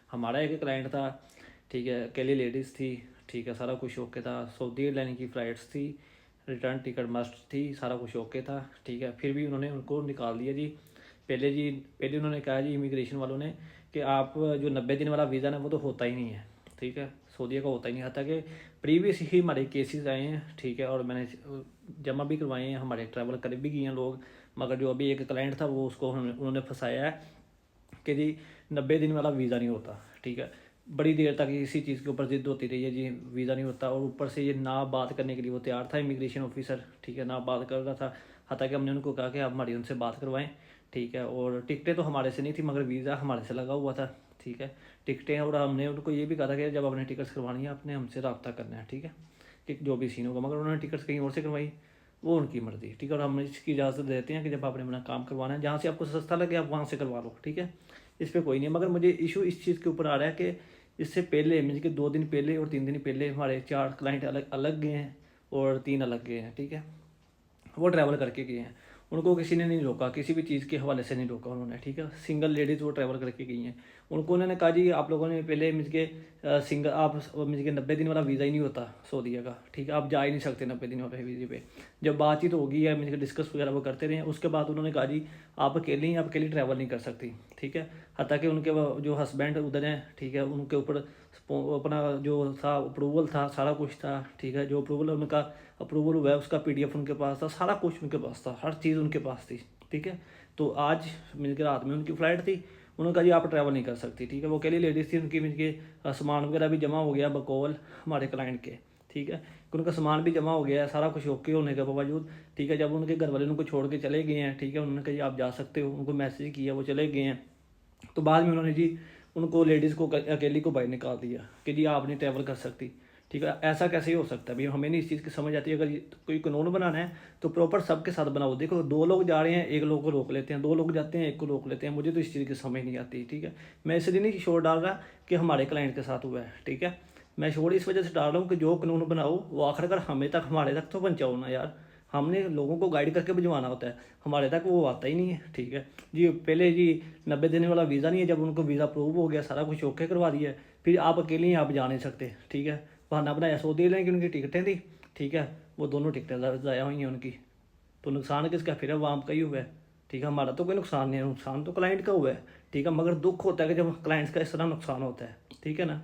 हमारा एक क्लाइंट था, ठीक है, अकेली लेडीज़ थी, ठीक है, सारा कुछ ओके था, सऊदी एयरलाइन की फ़्लाइट्स थी, रिटर्न टिकट मस्ट थी, सारा कुछ ओके था, ठीक है। फिर भी उन्होंने उनको निकाल दिया जी। पहले उन्होंने कहा जी इमिग्रेशन वालों ने कि आप जो 90 दिन वाला वीज़ा ना वो तो होता ही नहीं है, ठीक है, सऊदीया का होता ही नहीं आता कि प्रीवियस ही हमारे केसेस आए हैं, ठीक है, और मैंने जमा भी करवाए हैं, हमारे ट्रैवल कर भी गए हैं लोग। मगर जो अभी एक क्लाइंट था वो उसको उन्होंने फंसाया है कि जी 90 दिन वाला वीज़ा नहीं होता, ठीक है। बड़ी देर तक इसी चीज़ के ऊपर जिद होती रही है जी वीज़ा नहीं होता, और ऊपर से ये ना बात करने के लिए वो तैयार था इमिग्रेशन ऑफिसर, ठीक है, ना बात कर रहा था। हालांकि हमने उनको कहा कि आप हमारी उनसे बात करवाएं, ठीक है, और टिकटें तो हमारे से नहीं थी मगर वीज़ा हमारे से लगा हुआ था, ठीक है, टिकटें। और हमने उनको ये भी कहा था कि जब आपने टिकट्स करवानी है आपने हमसे रब्ता करना है, ठीक है, कि जो भी सीन होगा। मगर उन्होंने टिकट्स कहीं और से करवाई, वो उनकी मर्ज़ी, ठीक है। और हम इसकी इजाज़त देते हैं कि जब आपने अपना काम करवाना है, जहाँ से आपको सस्ता लगे आप वहाँ से करवा लो, ठीक है, इस पर कोई नहीं। मगर मुझे इशू इस चीज़ के ऊपर आ रहा है कि इससे पहले मीन कि 2 दिन पहले और 3 दिन पहले हमारे 4 क्लाइंट अलग अलग गए हैं और 3 अलग गए हैं, ठीक है, वो ट्रैवल करके गए हैं। उनको किसी ने नहीं रोका, किसी भी चीज़ के हवाले से नहीं रोका उन्होंने, ठीक है। सिंगल लेडीज़ वो ट्रैवल करके गई हैं। उनको उन्होंने कहा जी आप लोगों ने पहले मीन के सिंगल आप मीन के 90 दिन वाला वीज़ा ही नहीं होता सऊदीया का, ठीक है, आप जा ही नहीं सकते 90 दिन वाले वीज़े पे। जब बातचीत होगी या मीन के डिस्कस वगैरह वो करते रहे, उसके बाद उन्होंने कहा जी आप अकेली ट्रैवल नहीं कर सकती, ठीक है। हत्ता कि उनके जो हस्बैंड उधर हैं, ठीक है, उनके ऊपर अपना जो था अप्रूवल था, सारा कुछ था, ठीक है, जो अप्रूवल उनका अप्रूवल हुआ है उसका पीडीएफ उनके पास था, सारा कुछ उनके पास था, हर चीज़ उनके पास थी, ठीक है। तो आज मिलकर रात में उनकी फ़्लाइट थी, उन्होंने कहा जी आप ट्रैवल नहीं कर सकती, ठीक है। वो अकेली लेडीज़ थी, उनकी मिलके सामान वगैरह भी जमा हो गया बकौल हमारे क्लाइंट के, ठीक है, कि उनका सामान भी जमा हो गया है, सारा कुछ ओके होने के बावजूद, ठीक है, जब उनके घर वाले उनको छोड़ के चले गए हैं, ठीक है, उन्होंने कहा जी आप जा सकते हो, उनको मैसेज किया, वो चले गए हैं। तो बाद में उन्होंने जी उनको लेडीज़ को अकेली को बाहर निकाल दिया कि जी आप नहीं ट्रैवल कर सकती, ठीक है। ऐसा कैसे ही हो सकता है भाई, हमें नहीं इस चीज़ की समझ आती है। अगर कोई कानून बनाना है तो प्रॉपर सबके साथ बनाओ। देखो 2 लोग जा रहे हैं, एक लोग को रोक लेते हैं, 2 लोग जाते हैं, एक को रोक लेते हैं। मुझे तो इस चीज़ की समझ नहीं आती, ठीक है। मैं इसलिए नहीं शोर डाल रहा कि हमारे क्लाइंट के साथ हुआ है, ठीक है। मैं शोर इस वजह से डाल रहा हूँ कि जो कानून बनाओ वो आखिरकार हमें तक हमारे तक तो पहुँचाओ ना यार। हमने लोगों को गाइड करके भिजवाना होता है, हमारे तक वो आता ही नहीं है, ठीक है जी। पहले जी 90 दिन वाला वीज़ा नहीं है, जब उनको वीज़ा अप्रूव हो गया, सारा कुछ ओके करवा दिया, फिर आप अकेले ही आप जा नहीं सकते, ठीक है। बहाना बनाया सऊदी एयरलाइन की उनकी टिकटें थी, ठीक है, वो दोनों टिकटें ज़ाया हुई हैं उनकी। तो नुकसान किसका, फिर आवाम का ही हुआ है, ठीक है। हमारा तो कोई नुकसान नहीं है, नुकसान तो क्लाइंट का हुआ है, ठीक है। मगर दुख होता है कि जब क्लाइंट्स का इस तरह नुकसान होता है, ठीक है ना।